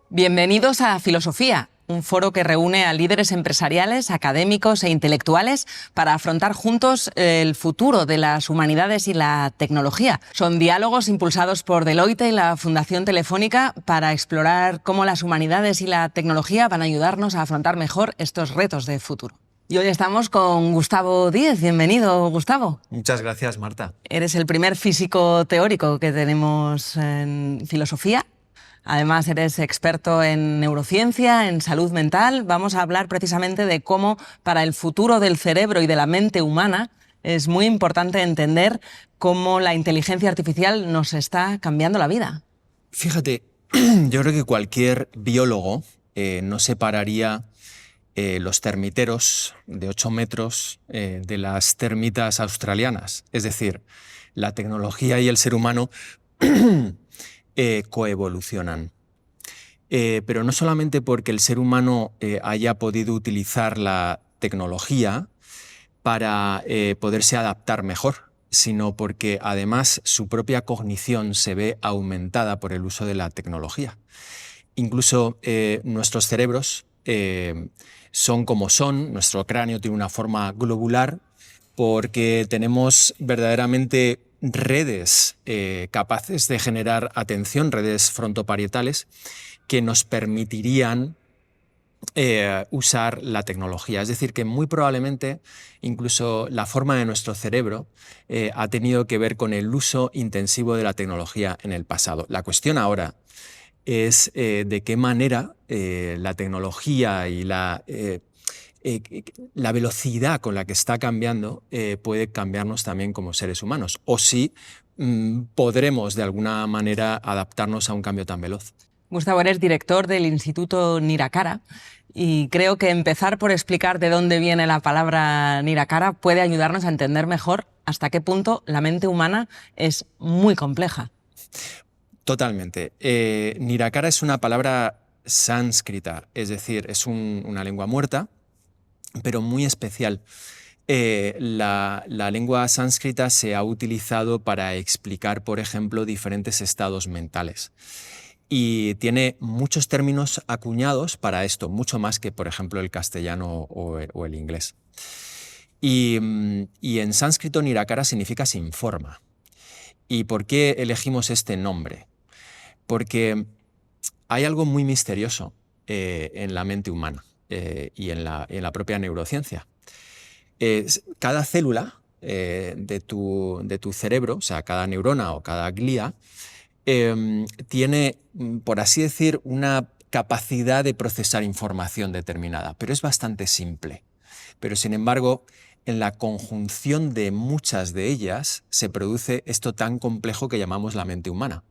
Bienvenidos a Filosofía, un foro que reúne a líderes empresariales, académicos e intelectuales para afrontar juntos el futuro de las humanidades y la tecnología. Son diálogos impulsados por Deloitte y la Fundación Telefónica para explorar cómo las humanidades y la tecnología van a ayudarnos a afrontar mejor estos retos de futuro. Y hoy estamos con Gustavo Díez. Bienvenido, Gustavo. Muchas gracias, Marta. Eres el primer físico teórico que tenemos en filosofía. Además, eres experto en neurociencia, en salud mental. Vamos a hablar precisamente de cómo para el futuro del cerebro y de la mente humana es muy importante entender cómo la inteligencia artificial nos está cambiando la vida. Fíjate, yo creo que cualquier biólogo no separaría los termiteros de 8 metros de las termitas australianas. Es decir, la tecnología y el ser humano coevolucionan. Pero no solamente porque el ser humano haya podido utilizar la tecnología para poderse adaptar mejor, sino porque además su propia cognición se ve aumentada por el uso de la tecnología. Incluso nuestros cerebros son como son, nuestro cráneo tiene una forma globular porque tenemos verdaderamente redes capaces de generar atención, redes frontoparietales, que nos permitirían usar la tecnología. Es decir, que muy probablemente incluso la forma de nuestro cerebro ha tenido que ver con el uso intensivo de la tecnología en el pasado. La cuestión ahora es de qué manera la tecnología y la velocidad con la que está cambiando puede cambiarnos también como seres humanos, o si podremos de alguna manera adaptarnos a un cambio tan veloz. Gustavo, eres director del Instituto Nirakara y creo que empezar por explicar de dónde viene la palabra Nirakara puede ayudarnos a entender mejor hasta qué punto la mente humana es muy compleja. Totalmente. Nirakara es una palabra sánscrita, es decir, es una lengua muerta, pero muy especial. La lengua sánscrita se ha utilizado para explicar, por ejemplo, diferentes estados mentales. Y tiene muchos términos acuñados para esto, mucho más que, por ejemplo, el castellano o el inglés. Y en sánscrito Nirakara significa sin forma. ¿Y por qué elegimos este nombre? Porque hay algo muy misterioso en la mente humana y en la propia neurociencia. Cada célula de tu cerebro, o sea, cada neurona o cada glía, tiene, por así decir, una capacidad de procesar información determinada, pero es bastante simple. Pero, sin embargo, en la conjunción de muchas de ellas se produce esto tan complejo que llamamos la mente humana.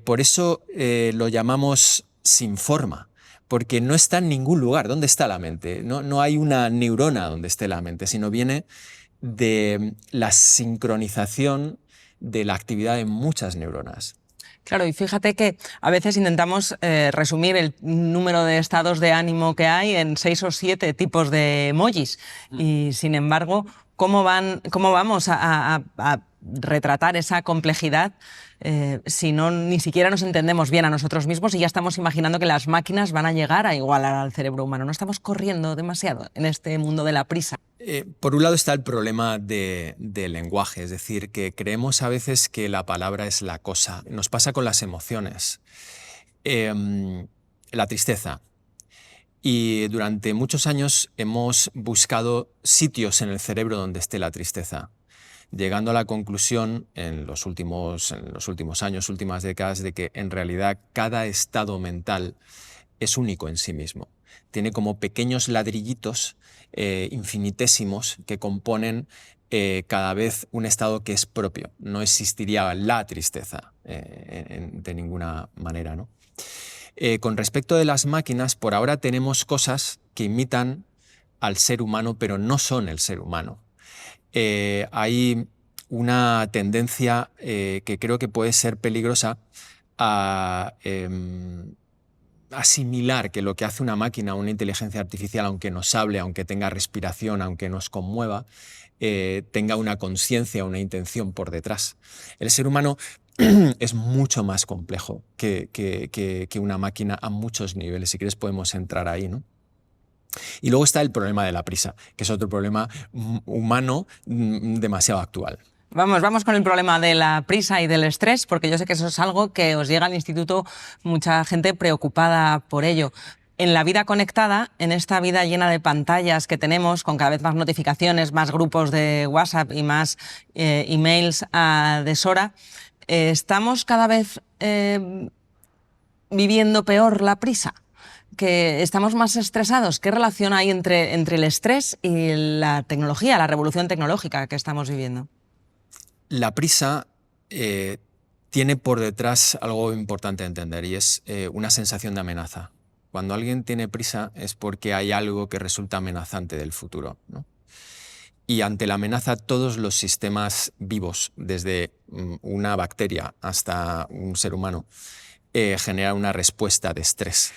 Por eso lo llamamos sin forma, porque no está en ningún lugar. ¿Dónde está la mente? No hay una neurona donde esté la mente, sino viene de la sincronización de la actividad de muchas neuronas. Claro, y fíjate que a veces intentamos resumir el número de estados de ánimo que hay en 6 o 7 tipos de emojis. Y sin embargo, ¿cómo vamos a retratar esa complejidad si ni siquiera nos entendemos bien a nosotros mismos y ya estamos imaginando que las máquinas van a llegar a igualar al cerebro humano? ¿No estamos corriendo demasiado en este mundo de la prisa? Por un lado está el problema del lenguaje, es decir, que creemos a veces que la palabra es la cosa. Nos pasa con las emociones. La tristeza. Y durante muchos años hemos buscado sitios en el cerebro donde esté la tristeza, llegando a la conclusión en los últimos años, últimas décadas, de que en realidad cada estado mental es único en sí mismo. Tiene como pequeños ladrillitos infinitésimos que componen cada vez un estado que es propio. No existiría la tristeza de ninguna manera, ¿no? Con respecto de las máquinas, por ahora tenemos cosas que imitan al ser humano, pero no son el ser humano. Hay una tendencia que creo que puede ser peligrosa a asimilar que lo que hace una máquina, una inteligencia artificial, aunque nos hable, aunque tenga respiración, aunque nos conmueva, tenga una conciencia, una intención por detrás. El ser humano es mucho más complejo que una máquina a muchos niveles. Si quieres podemos entrar ahí, ¿no? Y luego está el problema de la prisa, que es otro problema humano demasiado actual. Vamos con el problema de la prisa y del estrés, porque yo sé que eso es algo que os llega al instituto, mucha gente preocupada por ello. En la vida conectada, en esta vida llena de pantallas que tenemos, con cada vez más notificaciones, más grupos de WhatsApp y más emails a deshora, ¿estamos cada vez viviendo peor la prisa? ¿Que estamos más estresados? ¿Qué relación hay entre el estrés y la tecnología, la revolución tecnológica que estamos viviendo? La prisa tiene por detrás algo importante a entender y es una sensación de amenaza. Cuando alguien tiene prisa es porque hay algo que resulta amenazante del futuro, ¿no? Y ante la amenaza todos los sistemas vivos, desde una bacteria hasta un ser humano, generan una respuesta de estrés,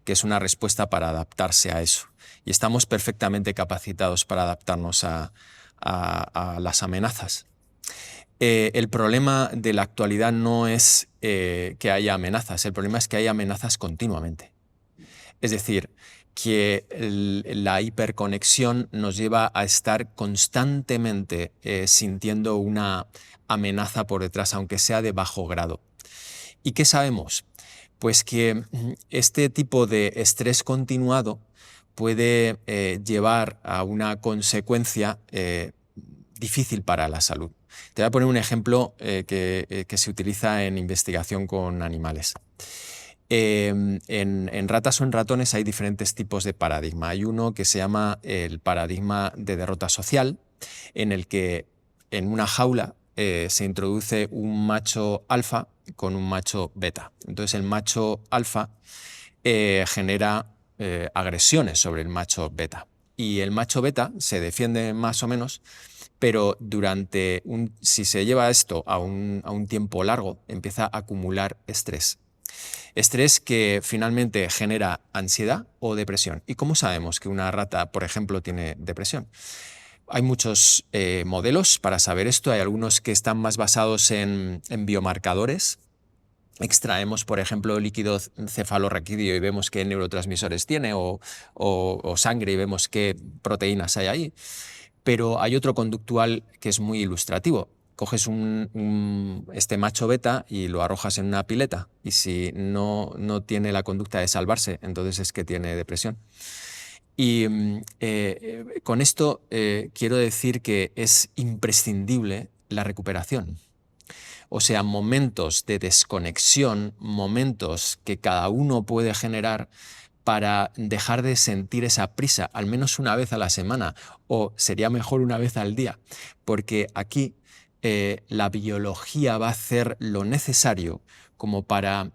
que es una respuesta para adaptarse a eso. Y estamos perfectamente capacitados para adaptarnos a las amenazas. El problema de la actualidad no es que haya amenazas, el problema es que hay amenazas continuamente. Es decir, que la hiperconexión nos lleva a estar constantemente sintiendo una amenaza por detrás, aunque sea de bajo grado. ¿Y qué sabemos? Pues que este tipo de estrés continuado puede llevar a una consecuencia difícil para la salud. Te voy a poner un ejemplo que se utiliza en investigación con animales. En ratas o en ratones hay diferentes tipos de paradigma. Hay uno que se llama el paradigma de derrota social, en el que en una jaula se introduce un macho alfa con un macho beta. Entonces el macho alfa genera agresiones sobre el macho beta. Y el macho beta se defiende más o menos, pero si se lleva esto a un tiempo largo, empieza a acumular estrés. Estrés que finalmente genera ansiedad o depresión. ¿Y cómo sabemos que una rata, por ejemplo, tiene depresión? Hay muchos modelos para saber esto. Hay algunos que están más basados en biomarcadores. Extraemos, por ejemplo, líquido cefalorraquídeo y vemos qué neurotransmisores tiene, o sangre y vemos qué proteínas hay ahí. Pero hay otro conductual que es muy ilustrativo. Coges este macho beta y lo arrojas en una pileta y si no tiene la conducta de salvarse, entonces es que tiene depresión. Y con esto quiero decir que es imprescindible la recuperación. O sea, momentos de desconexión, momentos que cada uno puede generar para dejar de sentir esa prisa, al menos una vez a la semana, o sería mejor una vez al día, porque aquí la biología va a hacer lo necesario como para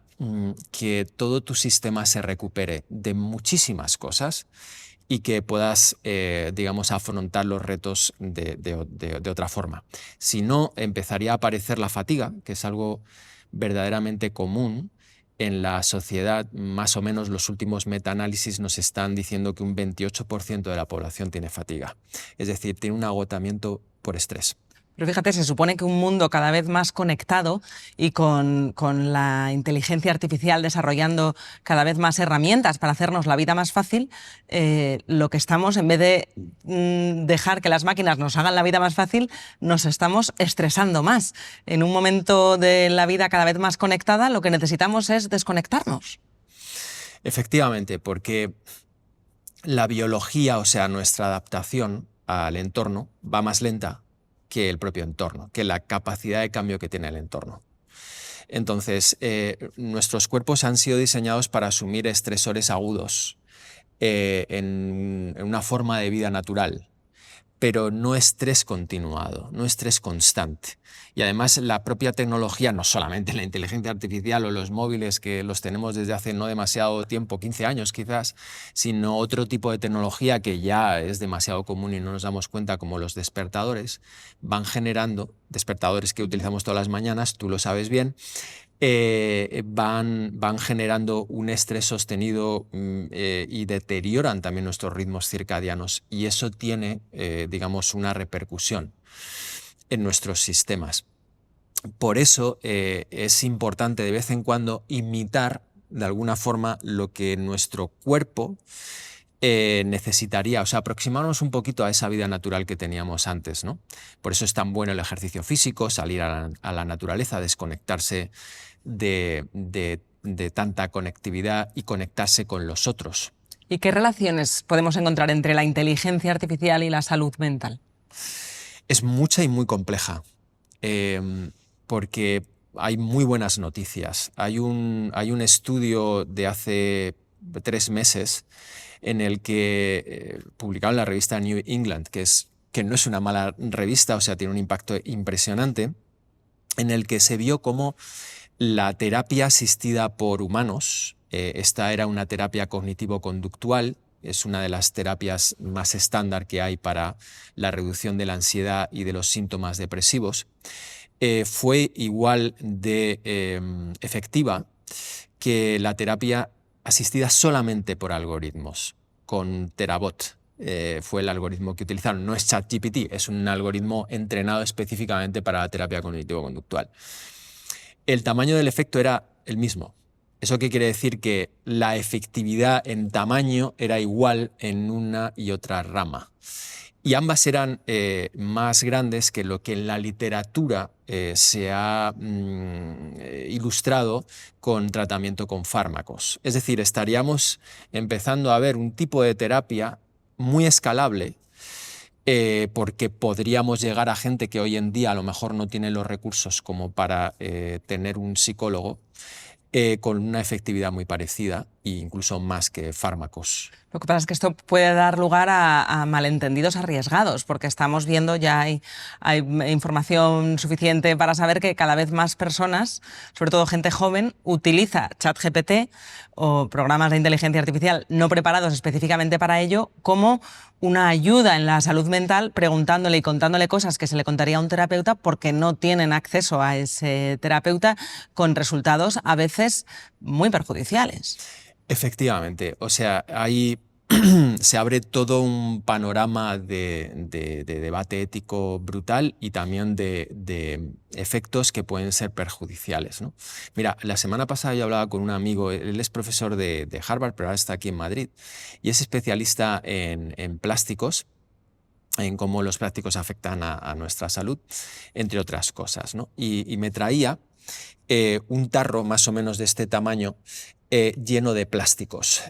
que todo tu sistema se recupere de muchísimas cosas y que puedas, digamos, afrontar los retos de otra forma. Si no, empezaría a aparecer la fatiga, que es algo verdaderamente común en la sociedad. Más o menos los últimos metaanálisis nos están diciendo que un 28% de la población tiene fatiga. Es decir, tiene un agotamiento por estrés. Pero fíjate, se supone que un mundo cada vez más conectado y con la inteligencia artificial desarrollando cada vez más herramientas para hacernos la vida más fácil, lo que estamos, en vez de dejar que las máquinas nos hagan la vida más fácil, nos estamos estresando más. En un momento de la vida cada vez más conectada, lo que necesitamos es desconectarnos. Efectivamente, porque la biología, o sea, nuestra adaptación al entorno, va más lenta que el propio entorno, que la capacidad de cambio que tiene el entorno. Entonces, nuestros cuerpos han sido diseñados para asumir estresores agudos en una forma de vida natural, pero no estrés continuado, no estrés constante. Y además la propia tecnología, no solamente la inteligencia artificial o los móviles que los tenemos desde hace no demasiado tiempo, 15 años quizás, sino otro tipo de tecnología que ya es demasiado común y no nos damos cuenta, como los despertadores, van generando, despertadores que utilizamos todas las mañanas, tú lo sabes bien, van generando un estrés sostenido y deterioran también nuestros ritmos circadianos. Y eso tiene, digamos, una repercusión en nuestros sistemas. Por eso es importante de vez en cuando imitar de alguna forma lo que nuestro cuerpo necesitaría, o sea, aproximarnos un poquito a esa vida natural que teníamos antes, ¿no? Por eso es tan bueno el ejercicio físico, salir a la naturaleza, desconectarse de tanta conectividad y conectarse con los otros. ¿Y qué relaciones podemos encontrar entre la inteligencia artificial y la salud mental? Es mucha y muy compleja, porque hay muy buenas noticias. Hay un estudio de hace 3 meses en el que publicaron la revista New England, que no es una mala revista, o sea, tiene un impacto impresionante, en el que se vio cómo la terapia asistida por humanos, esta era una terapia cognitivo-conductual, es una de las terapias más estándar que hay para la reducción de la ansiedad y de los síntomas depresivos, fue igual de efectiva que la terapia asistida solamente por algoritmos, con Terabot. Fue el algoritmo que utilizaron. No es ChatGPT, es un algoritmo entrenado específicamente para la terapia cognitivo-conductual. El tamaño del efecto era el mismo. ¿Eso qué quiere decir? Que la efectividad en tamaño era igual en una y otra rama. Y ambas eran más grandes que lo que en la literatura se ha ilustrado con tratamiento con fármacos. Es decir, estaríamos empezando a ver un tipo de terapia muy escalable, porque podríamos llegar a gente que hoy en día a lo mejor no tiene los recursos como para tener un psicólogo, con una efectividad muy parecida e incluso más que fármacos. Lo que pasa es que esto puede dar lugar a malentendidos arriesgados, porque estamos viendo, ya hay información suficiente para saber que cada vez más personas, sobre todo gente joven, utiliza ChatGPT o programas de inteligencia artificial no preparados específicamente para ello como una ayuda en la salud mental, preguntándole y contándole cosas que se le contaría a un terapeuta porque no tienen acceso a ese terapeuta, con resultados a veces muy perjudiciales. Efectivamente, o sea, ahí se abre todo un panorama de debate ético brutal y también de efectos que pueden ser perjudiciales, ¿no? Mira, la semana pasada yo hablaba con un amigo, él es profesor de Harvard, pero ahora está aquí en Madrid, y es especialista en plásticos, en cómo los plásticos afectan a nuestra salud, entre otras cosas, ¿no? Y me traía un tarro más o menos de este tamaño, lleno de plásticos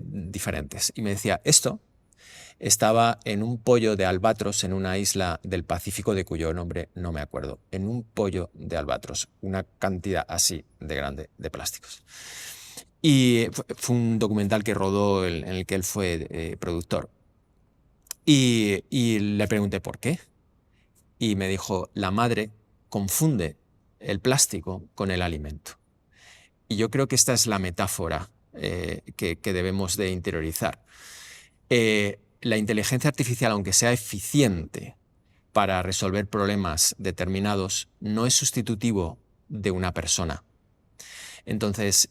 diferentes. Y me decía, esto estaba en un pollo de albatros en una isla del Pacífico de cuyo nombre no me acuerdo. En un pollo de albatros, una cantidad así de grande de plásticos. Y fue un documental que rodó en el que él fue productor. Y le pregunté por qué. Y me dijo, la madre confunde el plástico con el alimento. Y yo creo que esta es la metáfora que debemos de interiorizar. La inteligencia artificial, aunque sea eficiente para resolver problemas determinados, no es sustitutivo de una persona. Entonces,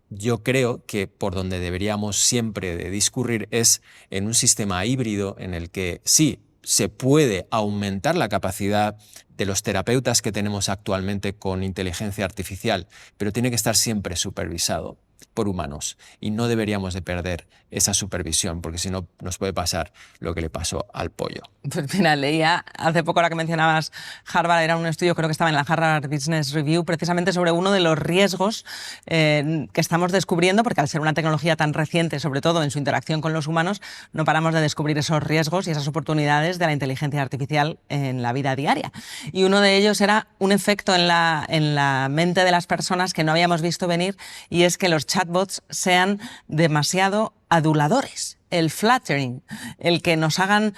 yo creo que por donde deberíamos siempre de discurrir es en un sistema híbrido en el que sí, se puede aumentar la capacidad de los terapeutas que tenemos actualmente con inteligencia artificial, pero tiene que estar siempre supervisado por humanos y no deberíamos de perder esa supervisión, porque si no nos puede pasar lo que le pasó al pollo. Pues mira, leía hace poco, la que mencionabas, Harvard, era un estudio, creo que estaba en la Harvard Business Review, precisamente sobre uno de los riesgos que estamos descubriendo, porque al ser una tecnología tan reciente, sobre todo en su interacción con los humanos, no paramos de descubrir esos riesgos y esas oportunidades de la inteligencia artificial en la vida diaria. Y uno de ellos era un efecto en la mente de las personas que no habíamos visto venir, y es que los chatbots sean demasiado aduladores, el flattering, el que nos hagan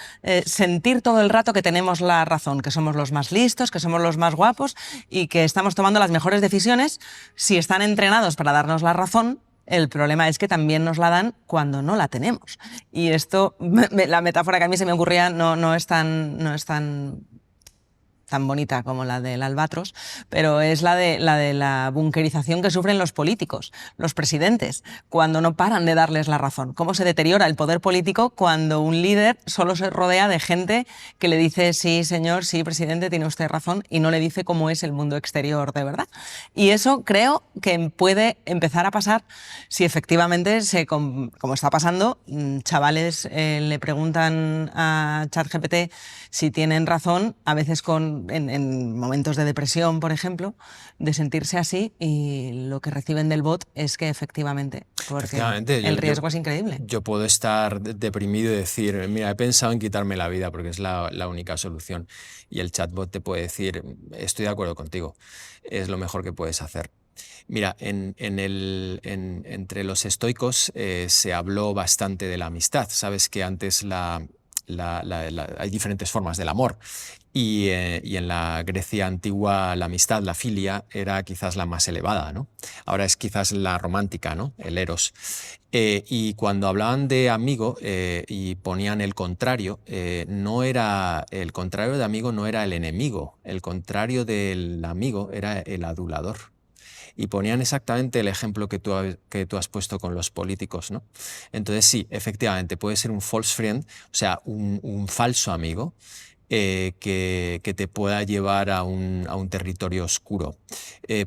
sentir todo el rato que tenemos la razón, que somos los más listos, que somos los más guapos y que estamos tomando las mejores decisiones. Si están entrenados para darnos la razón, el problema es que también nos la dan cuando no la tenemos. Y esto, la metáfora que a mí se me ocurría no es tan tan bonita como la del albatros, pero es la de la bunkerización que sufren los políticos, los presidentes, cuando no paran de darles la razón. Cómo se deteriora el poder político cuando un líder solo se rodea de gente que le dice sí, señor, sí, presidente, tiene usted razón, y no le dice cómo es el mundo exterior de verdad. Y eso creo que puede empezar a pasar si efectivamente, como está pasando, chavales le preguntan a ChatGPT si tienen razón, a veces en momentos de depresión, por ejemplo, de sentirse así, y lo que reciben del bot es que efectivamente, porque el riesgo es increíble. Yo puedo estar deprimido y decir, mira, he pensado en quitarme la vida porque es la única solución. Y el chatbot te puede decir, estoy de acuerdo contigo, es lo mejor que puedes hacer. Mira, entre los estoicos se habló bastante de la amistad. Sabes que antes hay diferentes formas del amor y en la Grecia antigua la amistad, la filia, era quizás la más elevada, ¿no? Ahora es quizás la romántica, ¿no? El eros. Y cuando hablaban de amigo y ponían el contrario, el contrario de amigo no era el enemigo, el contrario del amigo era el adulador. Y ponían exactamente el ejemplo que tú has puesto con los políticos, ¿no? Entonces sí, efectivamente, puede ser un false friend, o sea, un falso amigo que te pueda llevar a un territorio oscuro.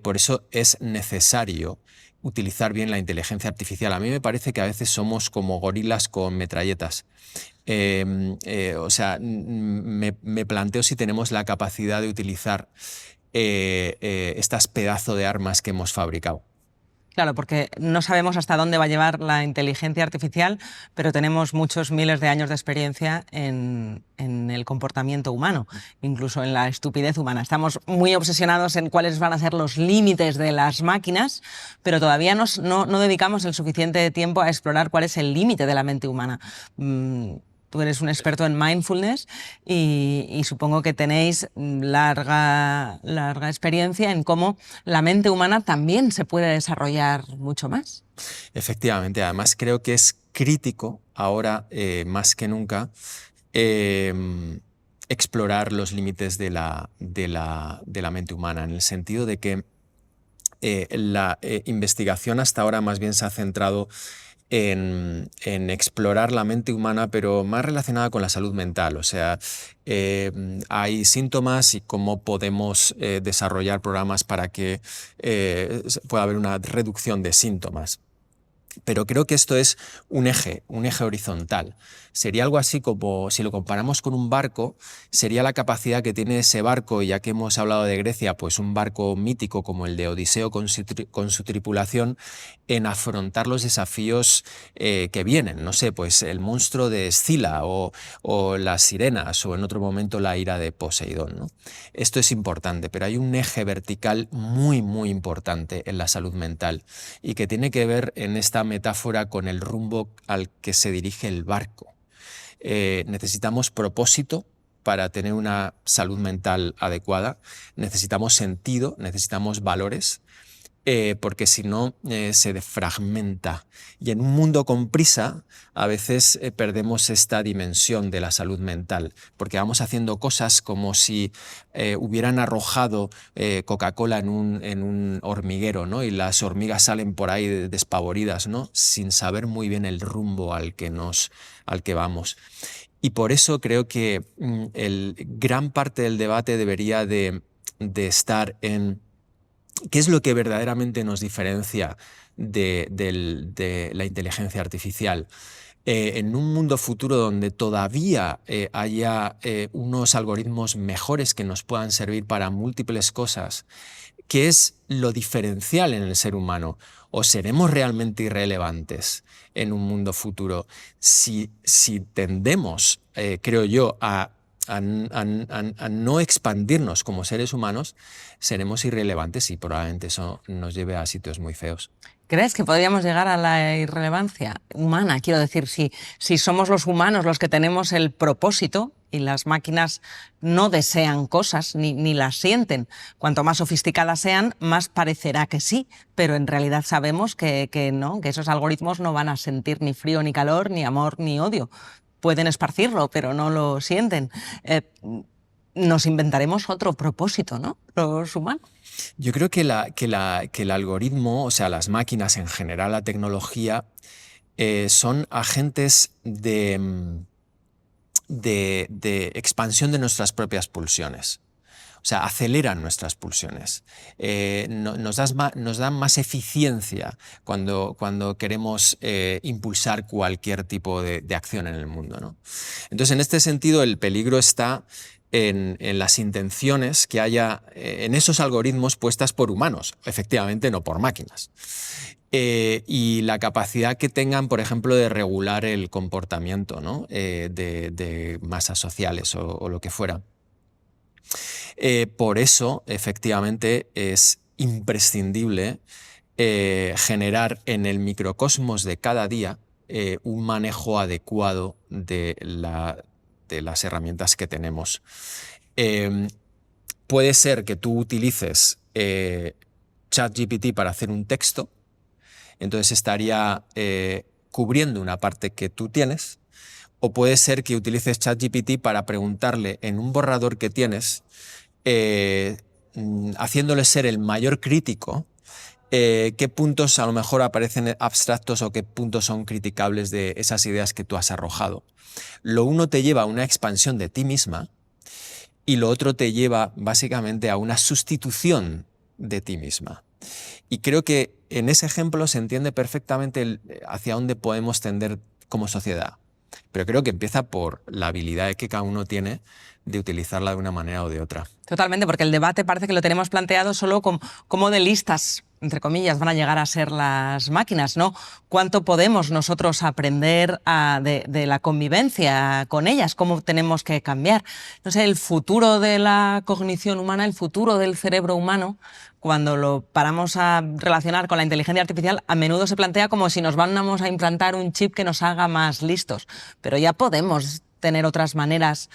Por eso es necesario utilizar bien la inteligencia artificial. A mí me parece que a veces somos como gorilas con metralletas. O sea, me planteo si tenemos la capacidad de utilizar estas pedazos de armas que hemos fabricado. Claro, porque no sabemos hasta dónde va a llevar la inteligencia artificial, pero tenemos muchos miles de años de experiencia en el comportamiento humano, incluso en la estupidez humana. Estamos muy obsesionados en cuáles van a ser los límites de las máquinas, pero todavía no dedicamos el suficiente tiempo a explorar cuál es el límite de la mente humana. Tú eres un experto en mindfulness y supongo que tenéis larga experiencia en cómo la mente humana también se puede desarrollar mucho más. Efectivamente, además creo que es crítico ahora, más que nunca, explorar los límites de la mente humana, en el sentido de que la investigación hasta ahora más bien se ha centrado en explorar la mente humana, pero más relacionada con la salud mental. O sea, hay síntomas y cómo podemos desarrollar programas para que pueda haber una reducción de síntomas. Pero creo que esto es un eje horizontal. Sería algo así como, si lo comparamos con un barco, sería la capacidad que tiene ese barco, y ya que hemos hablado de Grecia, pues un barco mítico como el de Odiseo con su tripulación, en afrontar los desafíos que vienen. No sé, pues el monstruo de Escila o las sirenas, o en otro momento la ira de Poseidón, ¿no? Esto es importante, pero hay un eje vertical muy, muy importante en la salud mental y que tiene que ver en esta metáfora con el rumbo al que se dirige el barco. Necesitamos propósito para tener una salud mental adecuada, necesitamos sentido, necesitamos valores, porque si no se fragmenta. Y en un mundo con prisa a veces perdemos esta dimensión de la salud mental, porque vamos haciendo cosas como si hubieran arrojado Coca-Cola en un hormiguero, ¿no? Y las hormigas salen por ahí despavoridas, ¿no? Sin saber muy bien el rumbo al que vamos. Y por eso creo que gran parte del debate debería de estar en ¿qué es lo que verdaderamente nos diferencia de la inteligencia artificial? En un mundo futuro donde todavía haya unos algoritmos mejores que nos puedan servir para múltiples cosas, ¿qué es lo diferencial en el ser humano? ¿O seremos realmente irrelevantes en un mundo futuro si tendemos, creo yo, a no expandirnos como seres humanos? Seremos irrelevantes y probablemente eso nos lleve a sitios muy feos. ¿Crees que podríamos llegar a la irrelevancia humana? Quiero decir, si somos los humanos los que tenemos el propósito y las máquinas no desean cosas ni las sienten. Cuanto más sofisticadas sean, más parecerá que sí, pero en realidad sabemos que no, que esos algoritmos no van a sentir ni frío, ni calor, ni amor, ni odio. Pueden esparcirlo, pero no lo sienten. nos inventaremos otro propósito, ¿no? Los humanos. Yo creo que el algoritmo, o sea, las máquinas en general, la tecnología, son agentes de expansión de nuestras propias pulsiones. O sea, aceleran nuestras pulsiones. Nos dan más eficiencia cuando queremos impulsar cualquier tipo de acción en el mundo, ¿no? Entonces, en este sentido, el peligro está en las intenciones que haya en esos algoritmos puestas por humanos, efectivamente no por máquinas. Y la capacidad que tengan, por ejemplo, de regular el comportamiento, ¿no? de masas sociales o lo que fuera. Por eso, efectivamente, es imprescindible generar en el microcosmos de cada día un manejo adecuado de las herramientas que tenemos. Puede ser que tú utilices ChatGPT para hacer un texto, entonces estaría cubriendo una parte que tú tienes, o puede ser que utilices ChatGPT para preguntarle en un borrador que tienes, haciéndole ser el mayor crítico, qué puntos a lo mejor aparecen abstractos o qué puntos son criticables de esas ideas que tú has arrojado. Lo uno te lleva a una expansión de ti misma y lo otro te lleva básicamente a una sustitución de ti misma. Y creo que en ese ejemplo se entiende perfectamente hacia dónde podemos tender como sociedad. Pero creo que empieza por la habilidad que cada uno tiene de utilizarla de una manera o de otra. Totalmente, porque el debate parece que lo tenemos planteado solo como cómo de listas, entre comillas, van a llegar a ser las máquinas, ¿no? ¿Cuánto podemos nosotros aprender de la convivencia con ellas? ¿Cómo tenemos que cambiar? No sé, el futuro de la cognición humana, el futuro del cerebro humano, cuando lo paramos a relacionar con la inteligencia artificial, a menudo se plantea como si nos vamos a implantar un chip que nos haga más listos. Pero ya podemos tener otras maneras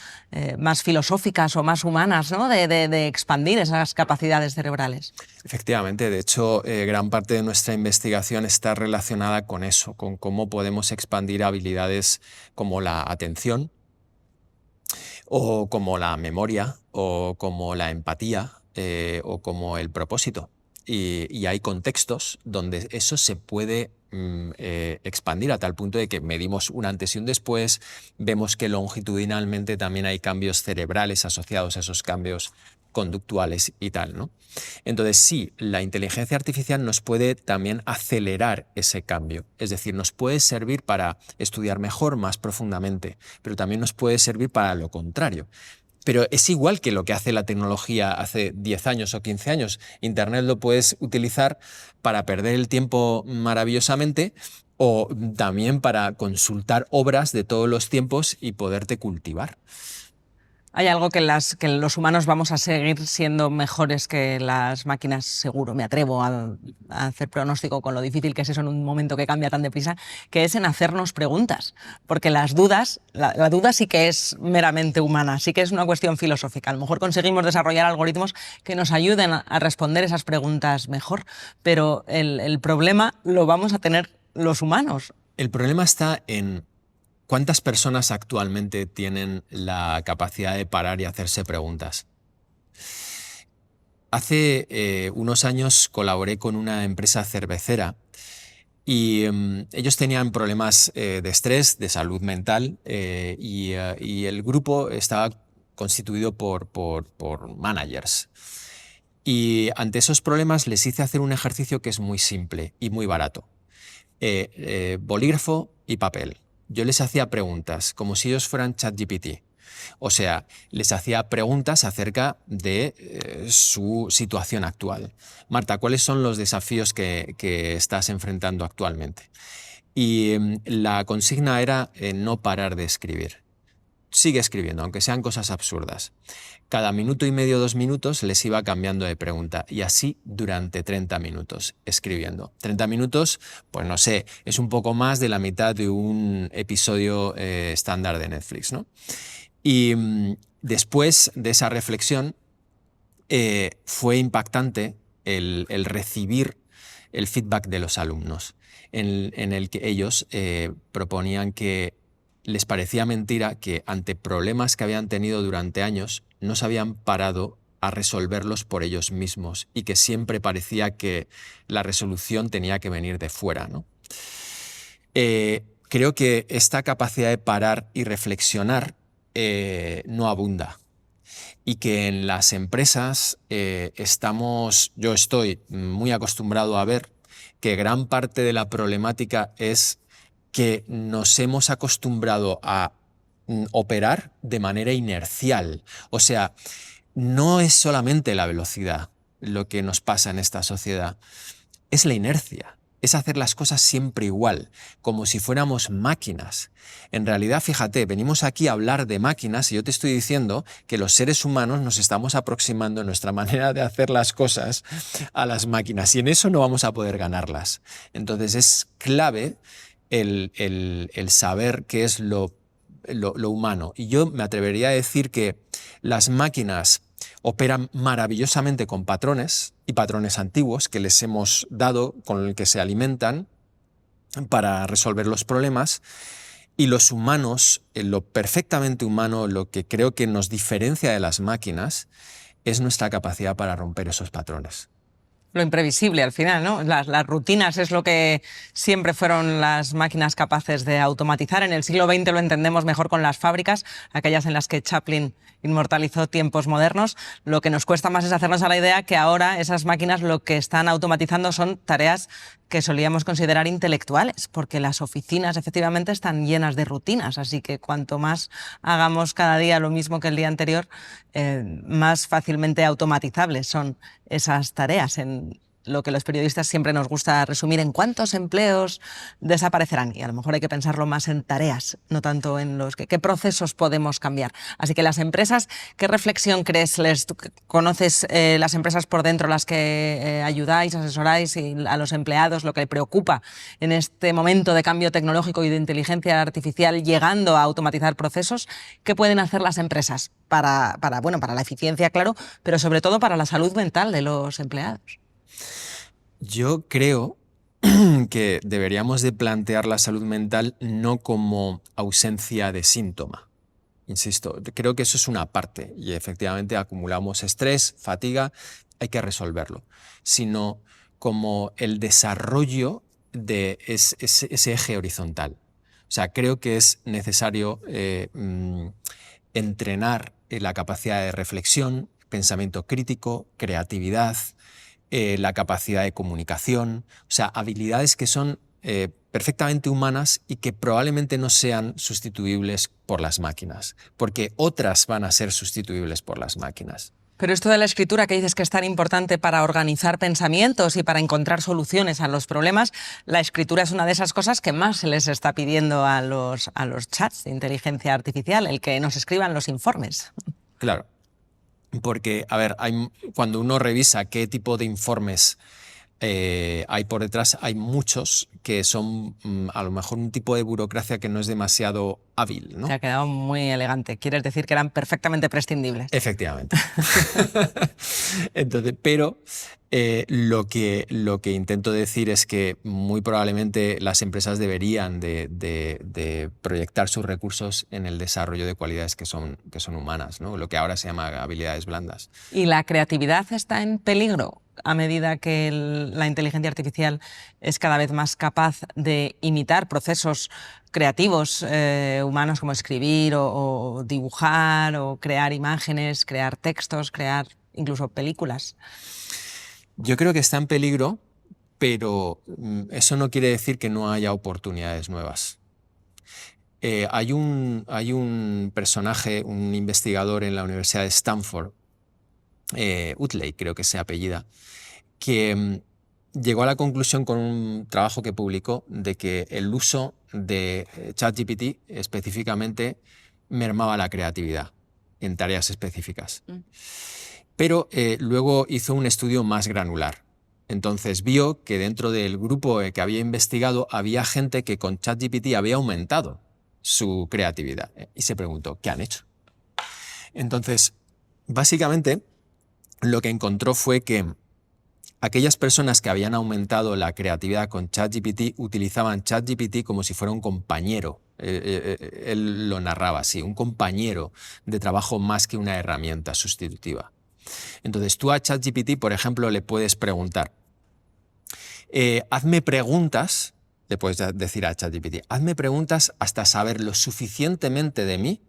más filosóficas o más humanas, ¿no? de expandir esas capacidades cerebrales. Efectivamente, de hecho, gran parte de nuestra investigación está relacionada con eso, con cómo podemos expandir habilidades como la atención, o como la memoria, o como la empatía, o como el propósito. Y hay contextos donde eso se puede expandir a tal punto de que medimos un antes y un después, vemos que longitudinalmente también hay cambios cerebrales asociados a esos cambios conductuales y tal, ¿no? Entonces sí, la inteligencia artificial nos puede también acelerar ese cambio, es decir, nos puede servir para estudiar mejor, más profundamente, pero también nos puede servir para lo contrario. Pero es igual que lo que hace la tecnología hace 10 años o 15 años. Internet lo puedes utilizar para perder el tiempo maravillosamente o también para consultar obras de todos los tiempos y poderte cultivar. Hay algo que los humanos vamos a seguir siendo mejores que las máquinas, seguro, me atrevo a hacer pronóstico con lo difícil que es eso en un momento que cambia tan deprisa, que es en hacernos preguntas. Porque las dudas, la duda sí que es meramente humana, sí que es una cuestión filosófica. A lo mejor conseguimos desarrollar algoritmos que nos ayuden a responder esas preguntas mejor, pero el problema lo vamos a tener los humanos. El problema está en ¿cuántas personas actualmente tienen la capacidad de parar y hacerse preguntas? Hace unos años colaboré con una empresa cervecera y ellos tenían problemas de estrés, de salud mental y el grupo estaba constituido por managers. Y ante esos problemas les hice hacer un ejercicio que es muy simple y muy barato. Bolígrafo y papel. Yo les hacía preguntas, como si ellos fueran ChatGPT. O sea, les hacía preguntas acerca de su situación actual. Marta, ¿cuáles son los desafíos que estás enfrentando actualmente? Y la consigna era no parar de escribir. Sigue escribiendo, aunque sean cosas absurdas. Cada minuto y medio, 2 minutos, les iba cambiando de pregunta y así durante 30 minutos escribiendo. 30 minutos, pues no sé, es un poco más de la mitad de un episodio estándar de Netflix, ¿no? Y después de esa reflexión fue impactante el recibir el feedback de los alumnos, en el que ellos proponían que les parecía mentira que ante problemas que habían tenido durante años no se habían parado a resolverlos por ellos mismos y que siempre parecía que la resolución tenía que venir de fuera, ¿no? Creo que esta capacidad de parar y reflexionar no abunda y que en las empresas yo estoy muy acostumbrado a ver que gran parte de la problemática es que nos hemos acostumbrado a operar de manera inercial. O sea, no es solamente la velocidad lo que nos pasa en esta sociedad, es la inercia. Es hacer las cosas siempre igual, como si fuéramos máquinas. En realidad, fíjate, venimos aquí a hablar de máquinas y yo te estoy diciendo que los seres humanos nos estamos aproximando en nuestra manera de hacer las cosas a las máquinas y en eso no vamos a poder ganarlas. Entonces es clave el saber qué es lo humano. Y yo me atrevería a decir que las máquinas operan maravillosamente con patrones y patrones antiguos que les hemos dado, con el que se alimentan para resolver los problemas. Y los humanos, lo perfectamente humano, lo que creo que nos diferencia de las máquinas, es nuestra capacidad para romper esos patrones. Lo imprevisible al final, ¿no? Las rutinas es lo que siempre fueron las máquinas capaces de automatizar. En el siglo XX lo entendemos mejor con las fábricas, aquellas en las que Chaplin inmortalizó tiempos modernos. Lo que nos cuesta más es hacernos a la idea que ahora esas máquinas lo que están automatizando son tareas que solíamos considerar intelectuales, porque las oficinas efectivamente están llenas de rutinas, así que cuanto más hagamos cada día lo mismo que el día anterior, más fácilmente automatizables son esas tareas. En lo que los periodistas siempre nos gusta resumir en cuántos empleos desaparecerán, y a lo mejor hay que pensarlo más en tareas, no tanto en qué procesos podemos cambiar. Así que las empresas, ¿qué reflexión crees? ¿Tú conoces las empresas por dentro, las que ayudáis, asesoráis y a los empleados, lo que preocupa en este momento de cambio tecnológico y de inteligencia artificial llegando a automatizar procesos? ¿Qué pueden hacer las empresas para la eficiencia, claro, pero sobre todo para la salud mental de los empleados? Yo creo que deberíamos de plantear la salud mental no como ausencia de síntoma. Insisto, creo que eso es una parte y efectivamente acumulamos estrés, fatiga, hay que resolverlo, sino como el desarrollo de ese eje horizontal. O sea, creo que es necesario entrenar la capacidad de reflexión, pensamiento crítico, creatividad, la capacidad de comunicación, o sea, habilidades que son perfectamente humanas y que probablemente no sean sustituibles por las máquinas, porque otras van a ser sustituibles por las máquinas. Pero esto de la escritura que dices que es tan importante para organizar pensamientos y para encontrar soluciones a los problemas, la escritura es una de esas cosas que más se les está pidiendo a los chats de inteligencia artificial, el que nos escriban los informes. Claro. Porque, a ver, cuando uno revisa qué tipo de informes hay por detrás, hay muchos que son a lo mejor un tipo de burocracia que no es demasiado hábil, ¿no? Te ha quedado muy elegante. Quieres decir que eran perfectamente prescindibles. Efectivamente. Entonces, pero lo que intento decir es que muy probablemente las empresas deberían de proyectar sus recursos en el desarrollo de cualidades que son humanas, ¿no? Lo que ahora se llama habilidades blandas. ¿Y la creatividad está en peligro a medida que la inteligencia artificial es cada vez más capaz de imitar procesos creativos humanos como escribir o dibujar o crear imágenes, crear textos, crear incluso películas? Yo creo que está en peligro, pero eso no quiere decir que no haya oportunidades nuevas. Hay un personaje, un investigador en la Universidad de Stanford, Utley creo que se apellida, que llegó a la conclusión con un trabajo que publicó de que el uso de ChatGPT específicamente mermaba la creatividad en tareas específicas. Pero luego hizo un estudio más granular. Entonces vio que dentro del grupo que había investigado había gente que con ChatGPT había aumentado su creatividad. Y se preguntó, ¿qué han hecho? Entonces, básicamente, lo que encontró fue que aquellas personas que habían aumentado la creatividad con ChatGPT utilizaban ChatGPT como si fuera un compañero Él lo narraba así, un compañero de trabajo más que una herramienta sustitutiva. Entonces tú a ChatGPT, por ejemplo, le puedes preguntar, hazme preguntas, le puedes decir a ChatGPT, hazme preguntas hasta saber lo suficientemente de mí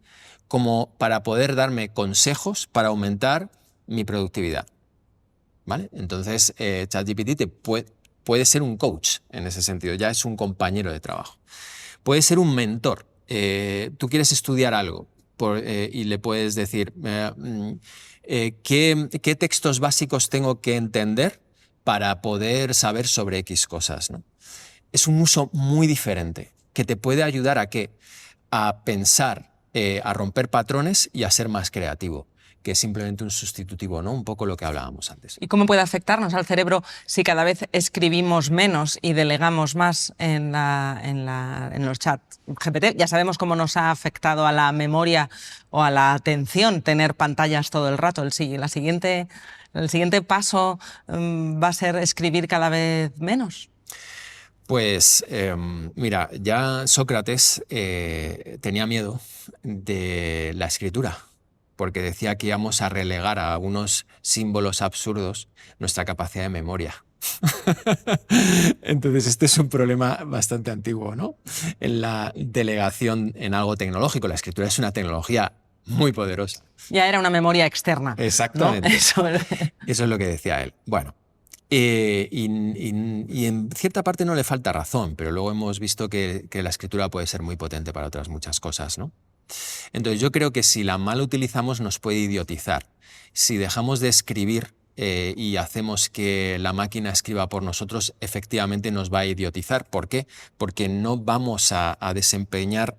como para poder darme consejos para aumentar mi productividad. ¿Vale? Entonces, ChatGPT puede ser un coach en ese sentido, ya es un compañero de trabajo. Puede ser un mentor. Tú quieres estudiar algo y le puedes decir, ¿qué textos básicos tengo que entender para poder saber sobre X cosas, ¿no? Es un uso muy diferente que te puede ayudar a pensar, a romper patrones y a ser más creativo, que es simplemente un sustitutivo, ¿no? Un poco lo que hablábamos antes. ¿Y cómo puede afectarnos al cerebro si cada vez escribimos menos y delegamos más en los chats GPT? Ya sabemos cómo nos ha afectado a la memoria o a la atención tener pantallas todo el rato. El siguiente paso va a ser escribir cada vez menos. Pues mira, ya Sócrates tenía miedo de la escritura, porque decía que íbamos a relegar a algunos símbolos absurdos nuestra capacidad de memoria. Entonces este es un problema bastante antiguo, ¿no? En la delegación en algo tecnológico. La escritura es una tecnología muy poderosa. Ya era una memoria externa. Exactamente. ¿No? Eso es lo que decía él. Bueno. Y en cierta parte no le falta razón, pero luego hemos visto que la escritura puede ser muy potente para otras muchas cosas, ¿no? Entonces yo creo que si la mal utilizamos nos puede idiotizar. Si dejamos de escribir y hacemos que la máquina escriba por nosotros, efectivamente nos va a idiotizar. ¿Por qué? Porque no vamos a desempeñar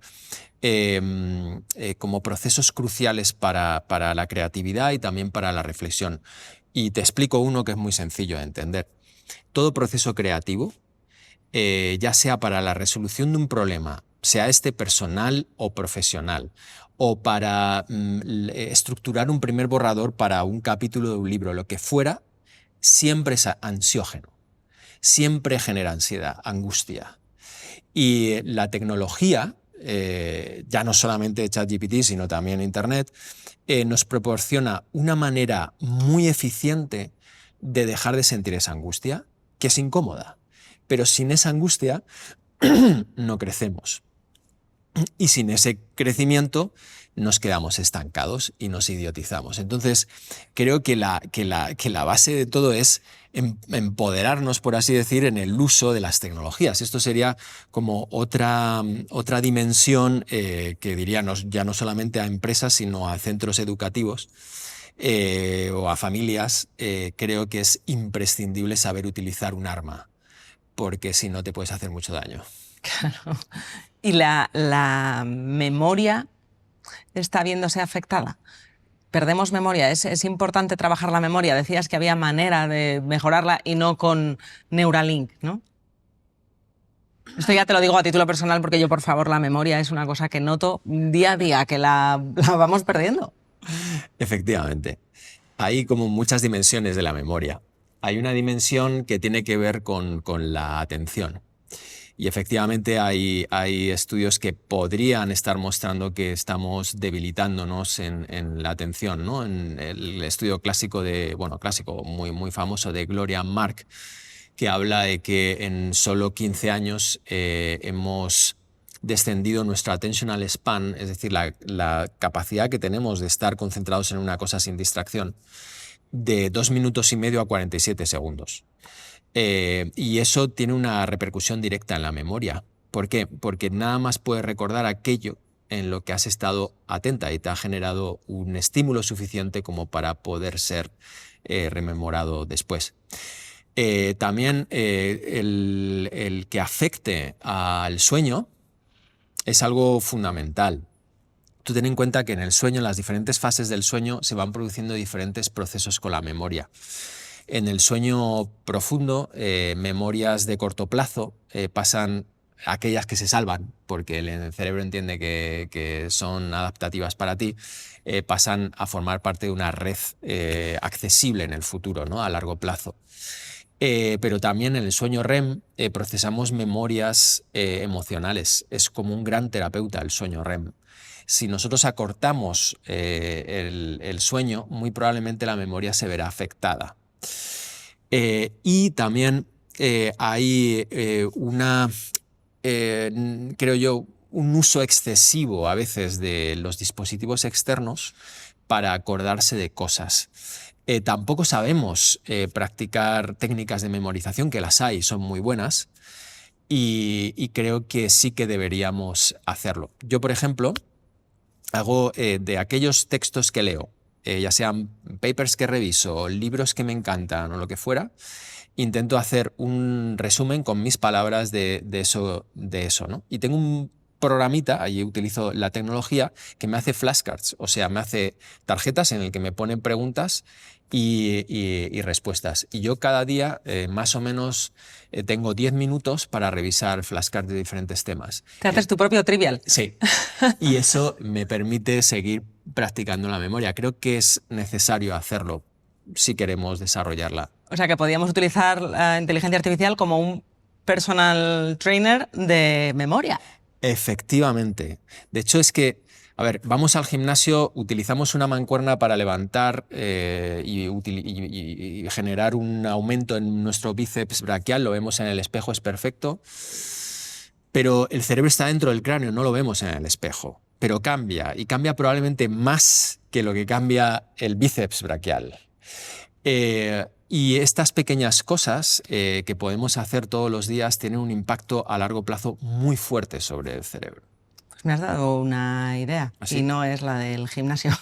como procesos cruciales para la creatividad y también para la reflexión. Y te explico uno que es muy sencillo de entender. Todo proceso creativo, ya sea para la resolución de un problema, sea este personal o profesional, o para estructurar un primer borrador para un capítulo de un libro, lo que fuera, siempre es ansiógeno, siempre genera ansiedad, angustia. Y la tecnología, ya no solamente ChatGPT, sino también Internet, nos proporciona una manera muy eficiente de dejar de sentir esa angustia, que es incómoda. Pero sin esa angustia no crecemos. Y sin ese crecimiento nos quedamos estancados y nos idiotizamos. Entonces, creo que la base de todo es empoderarnos, por así decir, en el uso de las tecnologías. Esto sería como otra dimensión que diría ya no solamente a empresas, sino a centros educativos o a familias. Creo que es imprescindible saber utilizar un arma, porque si no te puedes hacer mucho daño. Claro. ¿Y la memoria está viéndose afectada? ¿Perdemos memoria? ¿Es importante trabajar la memoria? Decías que había manera de mejorarla y no con Neuralink, ¿no? Esto ya te lo digo a título personal porque yo, por favor, la memoria es una cosa que noto día a día, que la vamos perdiendo. Efectivamente. Hay como muchas dimensiones de la memoria. Hay una dimensión que tiene que ver con la atención. Y efectivamente hay estudios que podrían estar mostrando que estamos debilitándonos en la atención, ¿no? En el estudio clásico muy famoso de Gloria Mark, que habla de que en solo 15 años hemos descendido nuestra attentional span, es decir, la capacidad que tenemos de estar concentrados en una cosa sin distracción, de 2 minutos y medio a 47 segundos. Y eso tiene una repercusión directa en la memoria. ¿Por qué? Porque nada más puedes recordar aquello en lo que has estado atenta y te ha generado un estímulo suficiente como para poder ser rememorado después. También el que afecte al sueño es algo fundamental. Tú ten en cuenta que en el sueño, en las diferentes fases del sueño, se van produciendo diferentes procesos con la memoria. En el sueño profundo, memorias de corto plazo pasan, aquellas que se salvan, porque el cerebro entiende que son adaptativas para ti, pasan a formar parte de una red accesible en el futuro, ¿no? A largo plazo. Pero también en el sueño REM procesamos memorias emocionales. Es como un gran terapeuta el sueño REM. Si nosotros acortamos el sueño, muy probablemente la memoria se verá afectada. Y también hay creo yo, un uso excesivo a veces de los dispositivos externos para acordarse de cosas. Tampoco sabemos practicar técnicas de memorización, que las hay, son muy buenas, y creo que sí que deberíamos hacerlo. Yo, por ejemplo, hago de aquellos textos que leo, ya sean papers que reviso, libros que me encantan o lo que fuera, intento hacer un resumen con mis palabras de eso, ¿no? Y tengo un programita, allí utilizo la tecnología, que me hace flashcards, o sea, me hace tarjetas en el que me ponen preguntas y respuestas. Y yo cada día, más o menos, tengo 10 minutos para revisar flashcards de diferentes temas. Te haces tu propio trivial. Sí, y eso me permite seguir practicando la memoria. Creo que es necesario hacerlo si queremos desarrollarla. O sea que podríamos utilizar la inteligencia artificial como un personal trainer de memoria. Efectivamente. De hecho, es que, a ver, vamos al gimnasio, utilizamos una mancuerna para levantar y generar un aumento en nuestro bíceps braquial, lo vemos en el espejo, es perfecto, pero el cerebro está dentro del cráneo, no lo vemos en el espejo, pero cambia, y cambia probablemente más que lo que cambia el bíceps braquial. Y estas pequeñas cosas que podemos hacer todos los días tienen un impacto a largo plazo muy fuerte sobre el cerebro. Pues me has dado una idea. ¿Ah, sí? Y no es la del gimnasio.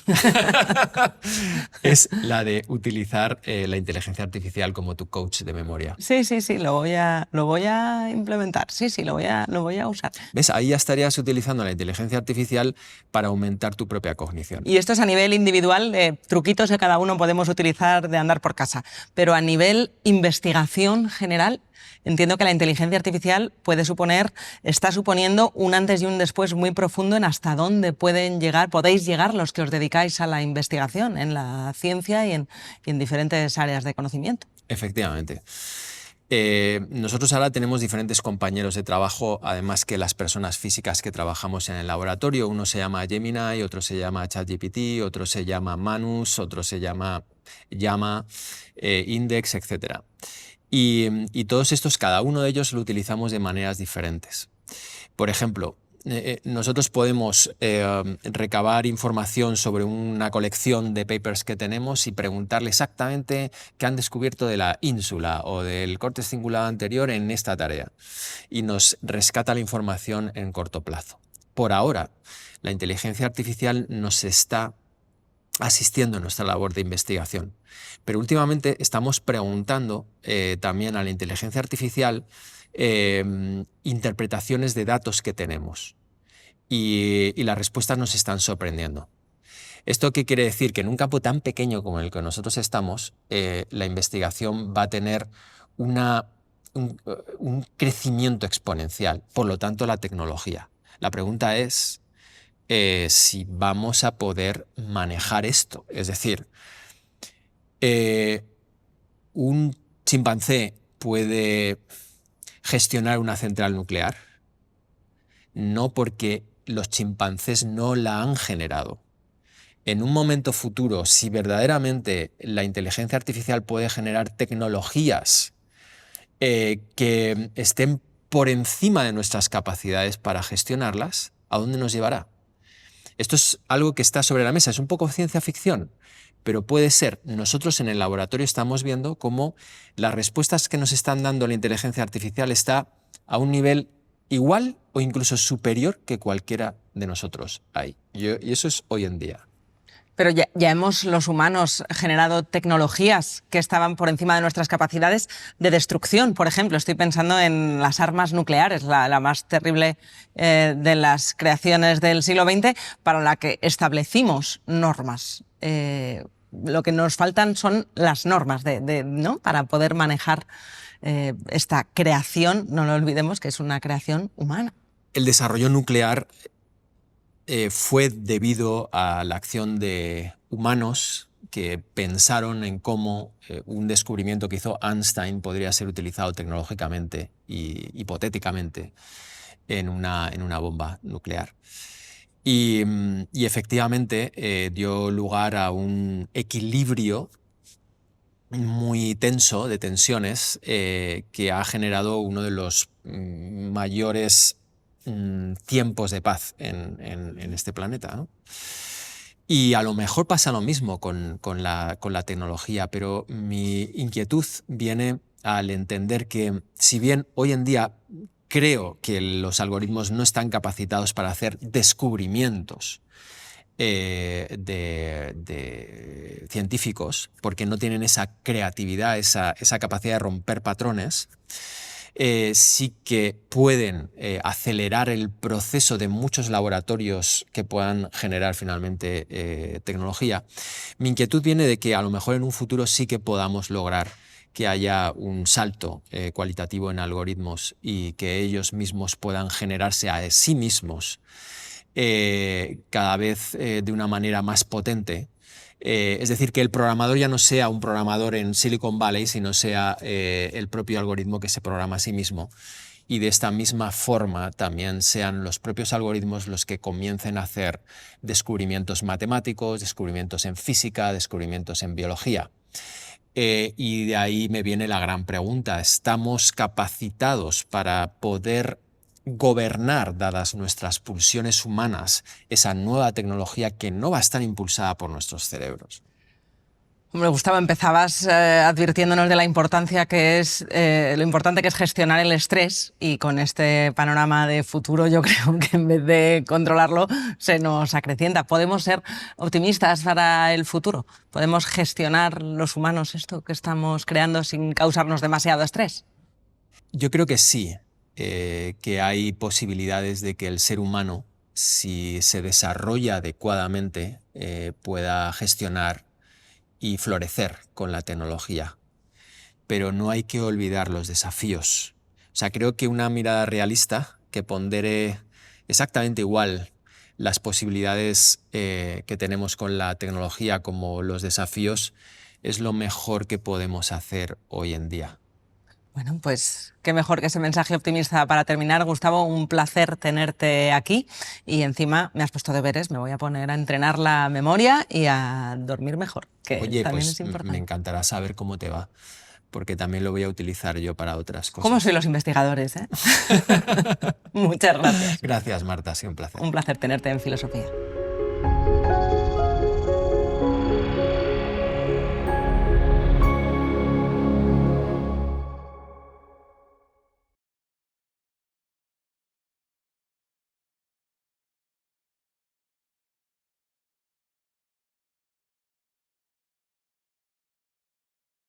Es la de utilizar la inteligencia artificial como tu coach de memoria. Sí, lo voy a implementar. Sí, lo voy a usar. ¿Ves? Ahí ya estarías utilizando la inteligencia artificial para aumentar tu propia cognición. Y esto es a nivel individual, truquitos que cada uno podemos utilizar de andar por casa. Pero a nivel investigación general, entiendo que la inteligencia artificial está suponiendo un antes y un después muy profundo en hasta dónde podéis llegar los que os dedicáis a la investigación en la ciencia y en diferentes áreas de conocimiento. Efectivamente. Nosotros ahora tenemos diferentes compañeros de trabajo, además que las personas físicas que trabajamos en el laboratorio. Uno se llama Gemini, otro se llama ChatGPT, otro se llama Manus, otro se llama Llama, Index, etc. Y todos estos, cada uno de ellos lo utilizamos de maneras diferentes. Por ejemplo, nosotros podemos recabar información sobre una colección de papers que tenemos y preguntarle exactamente qué han descubierto de la ínsula o del corte cingulado anterior en esta tarea. Y nos rescata la información en corto plazo. Por ahora, la inteligencia artificial nos está asistiendo en nuestra labor de investigación. Pero últimamente estamos preguntando también a la inteligencia artificial interpretaciones de datos que tenemos. Y las respuestas nos están sorprendiendo. ¿Esto qué quiere decir? Que en un campo tan pequeño como el que nosotros estamos, la investigación va a tener un crecimiento exponencial, por lo tanto la tecnología. La pregunta es si vamos a poder manejar esto. Es decir, ¿un chimpancé puede gestionar una central nuclear? No, porque los chimpancés no la han generado. En un momento futuro, si verdaderamente la inteligencia artificial puede generar tecnologías que estén por encima de nuestras capacidades para gestionarlas, ¿a dónde nos llevará? Esto es algo que está sobre la mesa, es un poco ciencia ficción, pero puede ser. Nosotros en el laboratorio estamos viendo cómo las respuestas que nos están dando la inteligencia artificial está a un nivel igual o incluso superior que cualquiera de nosotros hay. Y eso es hoy en día. Pero ya hemos los humanos generado tecnologías que estaban por encima de nuestras capacidades de destrucción. Por ejemplo, estoy pensando en las armas nucleares, la más terrible de las creaciones del siglo XX, para la que establecimos normas. Lo que nos faltan son las normas ¿no? Para poder manejar esta creación, no lo olvidemos, que es una creación humana. El desarrollo nuclear fue debido a la acción de humanos que pensaron en cómo un descubrimiento que hizo Einstein podría ser utilizado tecnológicamente y hipotéticamente en una bomba nuclear. Y efectivamente dio lugar a un equilibrio muy tenso, de tensiones, que ha generado uno de los mayores tiempos de paz en este planeta, ¿no? Y a lo mejor pasa lo mismo con la tecnología, pero mi inquietud viene al entender que, si bien hoy en día creo que los algoritmos no están capacitados para hacer descubrimientos de científicos, porque no tienen esa creatividad, esa capacidad de romper patrones, sí que pueden acelerar el proceso de muchos laboratorios que puedan generar finalmente tecnología. Mi inquietud viene de que a lo mejor en un futuro sí que podamos lograr que haya un salto cualitativo en algoritmos y que ellos mismos puedan generarse a sí mismos cada vez de una manera más potente. Es decir, que el programador ya no sea un programador en Silicon Valley, sino sea el propio algoritmo que se programa a sí mismo. Y de esta misma forma también sean los propios algoritmos los que comiencen a hacer descubrimientos matemáticos, descubrimientos en física, descubrimientos en biología. Y de ahí me viene la gran pregunta: ¿estamos capacitados para poder gobernar, dadas nuestras pulsiones humanas, esa nueva tecnología que no va a estar impulsada por nuestros cerebros? Hombre, Gustavo, empezabas advirtiéndonos de la importancia que es, lo importante que es gestionar el estrés, y con este panorama de futuro yo creo que en vez de controlarlo se nos acrecienta. ¿Podemos ser optimistas para el futuro? ¿Podemos gestionar los humanos esto que estamos creando sin causarnos demasiado estrés? Yo creo que sí, que hay posibilidades de que el ser humano, si se desarrolla adecuadamente, pueda gestionar y florecer con la tecnología. Pero no hay que olvidar los desafíos. O sea, creo que una mirada realista que pondere exactamente igual las posibilidades que tenemos con la tecnología como los desafíos es lo mejor que podemos hacer hoy en día. Bueno, pues qué mejor que ese mensaje optimista para terminar. Gustavo, un placer tenerte aquí, y encima me has puesto deberes, me voy a poner a entrenar la memoria y a dormir mejor, que Oye, también pues es importante. me encantará saber cómo te va, porque también lo voy a utilizar yo para otras cosas. ¿Cómo soy los investigadores, eh? Muchas gracias. Gracias, Marta, ha sido un placer. Un placer tenerte en Filosofía.